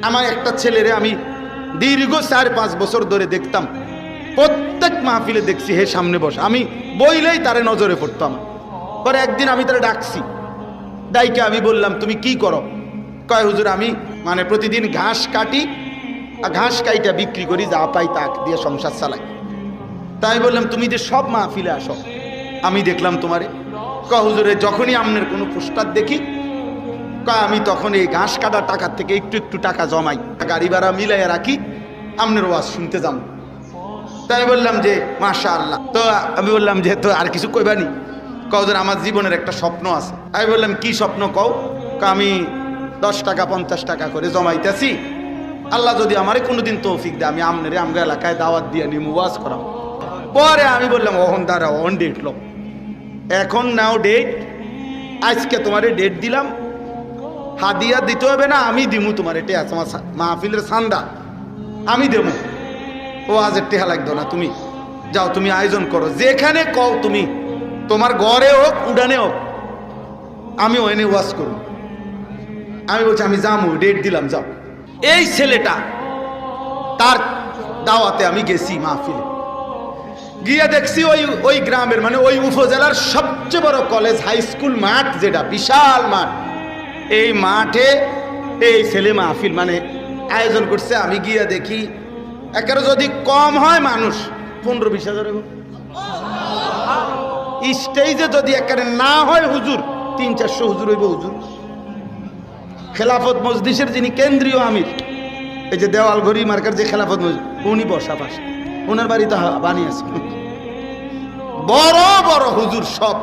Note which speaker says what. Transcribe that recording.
Speaker 1: আমার একটা ছেলেরে আমি দীর্ঘ 4-5 বছর ধরে দেখতাম, প্রত্যেক মাহফিলে দেখছি হে সামনে বসে, আমি বইলেই তারে নজরে পড়তাম। পরে একদিন আমি তারে ডাকছি, ডাইকে আমি বললাম তুমি কি করো? কয় হুজুর আমি মানে প্রতিদিন ঘাস কাটি, আর ঘাস কাইটা বিক্রি করি, যা পাই তা দিয়ে সংসার চালাই। তাই বললাম তুমি যে সব মাহফিলে আসো, আমি দেখলাম তোমারে। কয় হুজুরে যখনই আপনার কোনো পোস্টার দেখি, আমি তখন এই ঘাস কাটার টাকার থেকে একটু একটু টাকা জমাই, গাড়ি ভাড়া মিলাইয়া রাখি, আপনার ওয়াজ শুনতে যাম। তাই বললাম যে মাশাআল্লাহ। তো আমি বললাম যে তো আর কিছু কইবানি? কওদের আমার জীবনের একটা স্বপ্ন আছে। আমি বললাম কি স্বপ্ন কও? আমি 10 টাকা 50 টাকা করে জমাইতেছি, আল্লাহ যদি আমারে কোনোদিন তৌফিক দেয় আমি আমনের আমগা এলাকায় দাওয়াত দিয়ে নিমু, ওয়াজ করাম। পরে আমি বললাম ওহন দাঁড়া, অন ডেট লো, এখন নাও ডেট, আজকে তোমারে ডেট দিলাম, হাদিয়া দিতে হবে না, আমি দিমু তোমার, এটা আছে আমার মাহফিলের সান্দা, আমি দেবো। ও আজ টেহা লাগতো না, তুমি যাও, তুমি আয়োজন করো, যেখানে কও তুমি, তোমার ঘরে হোক উডানে হোক, আমি ওখানে ওয়াজ করব। আমি বলছি আমি যাবো, ডেট দিলাম, যাও। এই ছেলেটা তার দাওয়াতে আমি গেছি মাহফিলে, গিয়ে দেখছি ওই গ্রামের মানে ওই উপজেলার সবচেয়ে বড় কলেজ হাই স্কুল মাঠ, যেটা বিশাল মাঠ, এই মাঠে এই ছেলে মাহফিল মানে আয়োজন করছে। আমি গিয়ে দেখি একেবারে যদি কম হয় মানুষ 15-20 হাজার, স্টেজে যদি একেবারে না হয় হুজুর 300-400 হুজুর হইব। হুজুর খেলাফত মজলিসের যিনি কেন্দ্রীয় আমির, এই যে দেওয়াল ঘড়ি মার্কার যে খেলাফত মজলিস, উনি বসা পাশে, ওনার বাড়িতে বানিয়েছে বড় বড় হুজুর সব।